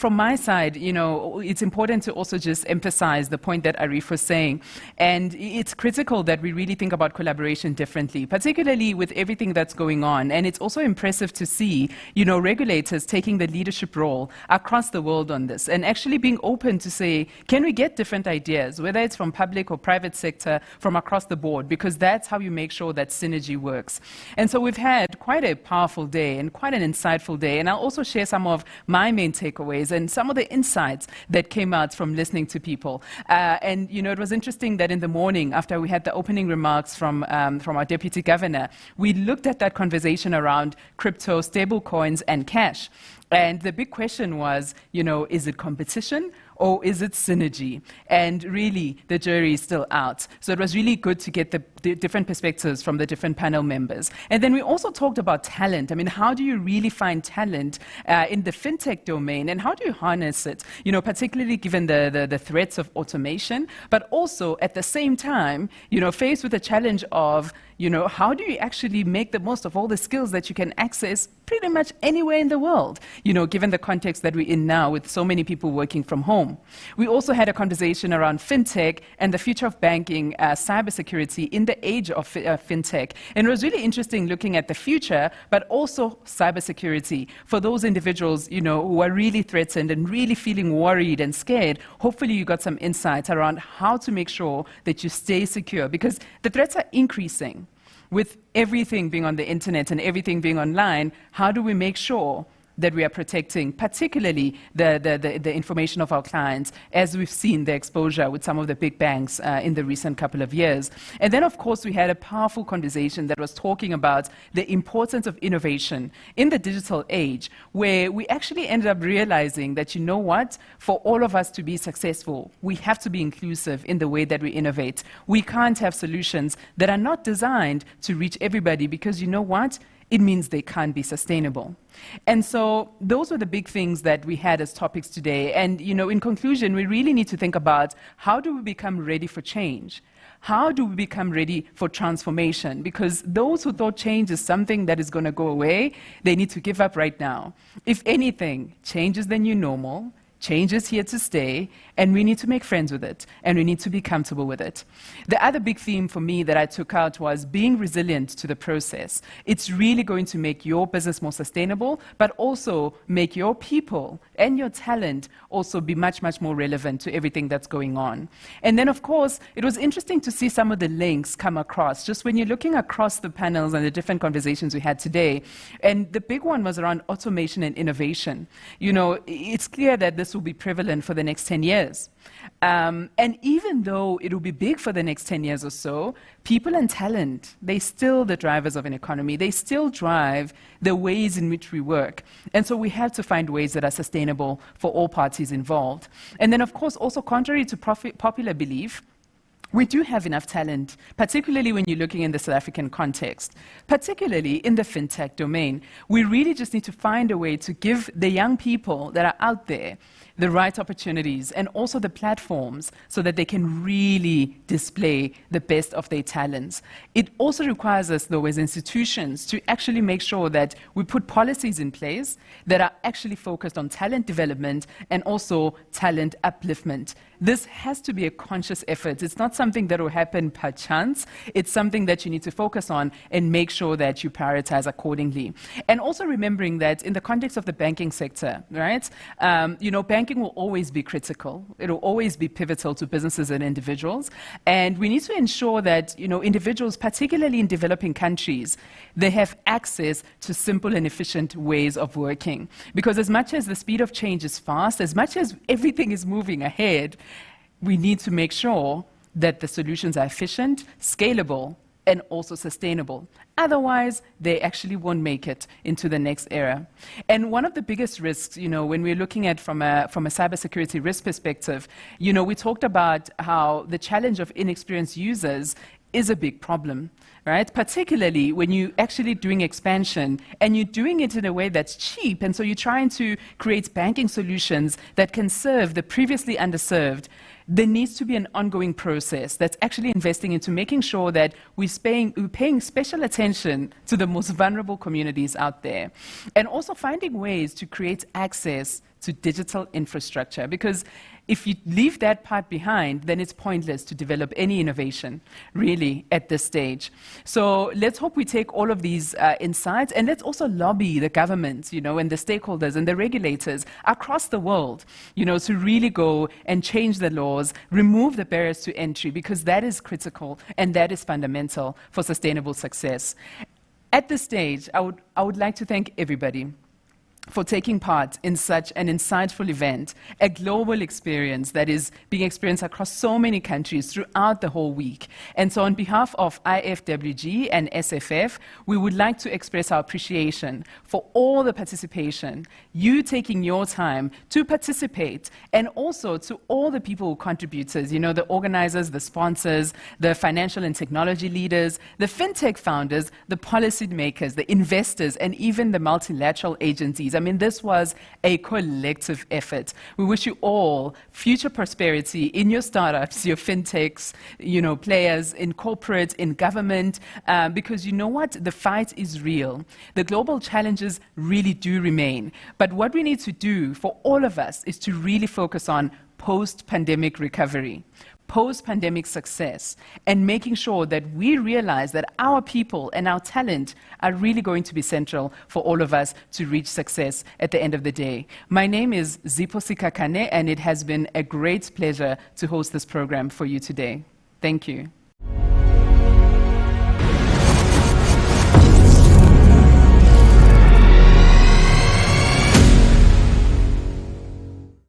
from my side, it's important to also just emphasize the point that Arif was saying. And it's critical that we really think about collaboration differently, particularly with everything that's going on. And it's also impressive to see, regulators taking the leadership role across the world on this and actually being open to say, can we get different ideas, whether it's from public or private sector, from across the board, because that's how you make sure that synergy works. And so we've had quite a powerful day and quite an insightful day. And I'll also share some of my main takeaways and some of the insights that came out from listening to people. And it was interesting that in the morning, after we had the opening remarks from our Deputy Governor, we looked at that conversation around crypto, stable coins, and cash. And the big question was, is it competition or is it synergy? And really, the jury is still out. So it was really good to get the different perspectives from the different panel members. And then we also talked about talent. I mean, how do you really find talent in the FinTech domain, and how do you harness it? Particularly given the threats of automation, but also at the same time, faced with the challenge of, how do you actually make the most of all the skills that you can access pretty much anywhere in the world, given the context that we're in now with so many people working from home. We also had a conversation around FinTech and the future of banking, cybersecurity in the age of FinTech. And it was really interesting looking at the future, but also cybersecurity. For those individuals, who are really threatened and really feeling worried and scared, hopefully you got some insights around how to make sure that you stay secure, because the threats are increasing. With everything being on the internet and everything being online, how do we make sure that we are protecting, particularly the information of our clients, as we've seen the exposure with some of the big banks in the recent couple of years. And then, of course, we had a powerful conversation that was talking about the importance of innovation in the digital age, where we actually ended up realizing that, for all of us to be successful, we have to be inclusive in the way that we innovate. We can't have solutions that are not designed to reach everybody, because it means they can't be sustainable. And so those were the big things that we had as topics today. And, in conclusion, we really need to think about, how do we become ready for change? How do we become ready for transformation? Because those who thought change is something that is going to go away, they need to give up right now. If anything, change is the new normal. Change is here to stay, and we need to make friends with it, and we need to be comfortable with it. The other big theme for me that I took out was being resilient to the process. It's really going to make your business more sustainable, but also make your people and your talent also be much, much more relevant to everything that's going on. And then, of course, it was interesting to see some of the links come across, just when you're looking across the panels and the different conversations we had today. And the big one was around automation and innovation. It's clear that this will be prevalent for the next 10 years. And even though it will be big for the next 10 years or so, people and talent, they're still the drivers of an economy. They still drive the ways in which we work. And so we have to find ways that are sustainable for all parties involved. And then, of course, also contrary to popular belief, we do have enough talent, particularly when you're looking in the South African context, particularly in the FinTech domain. We really just need to find a way to give the young people that are out there the right opportunities and also the platforms so that they can really display the best of their talents. It also requires us, though, as institutions, to actually make sure that we put policies in place that are actually focused on talent development and also talent upliftment. This has to be a conscious effort. It's not something that will happen per chance. It's something that you need to focus on and make sure that you prioritize accordingly. And also remembering that in the context of the banking sector, right, banking will always be critical. It will always be pivotal to businesses and individuals. And we need to ensure that, individuals, particularly in developing countries, they have access to simple and efficient ways of working. Because as much as the speed of change is fast, as much as everything is moving ahead, we need to make sure that the solutions are efficient, scalable, and also sustainable. Otherwise, they actually won't make it into the next era. And one of the biggest risks, when we're looking at from a cybersecurity risk perspective, we talked about how the challenge of inexperienced users is a big problem, right? Particularly when you're actually doing expansion and you're doing it in a way that's cheap, and so you're trying to create banking solutions that can serve the previously underserved. there needs to be an ongoing process that's actually investing into making sure that we're paying special attention to the most vulnerable communities out there, and also finding ways to create access to digital infrastructure, because if you leave that part behind, then it's pointless to develop any innovation, really, at this stage. So let's hope we take all of these insights, and let's also lobby the governments, and the stakeholders and the regulators across the world, to really go and change the laws, remove the barriers to entry, because that is critical and that is fundamental for sustainable success. At this stage, I would like to thank everybody for taking part in such an insightful event, a global experience that is being experienced across so many countries throughout the whole week. And so on behalf of IFWG and SFF, we would like to express our appreciation for all the participation, you taking your time to participate, and also to all the people who contributed, the organizers, the sponsors, the financial and technology leaders, the FinTech founders, the policy makers, the investors, and even the multilateral agencies. I mean, this was a collective effort. We wish you all future prosperity in your startups, your fintechs, players in corporate, in government, because you know what? The fight is real. The global challenges really do remain. But what we need to do for all of us is to really focus on post-pandemic recovery, post-pandemic success, and making sure that we realize that our people and our talent are really going to be central for all of us to reach success at the end of the day. My name is Zipho Sikhakhane, and it has been a great pleasure to host this program for you today. Thank you.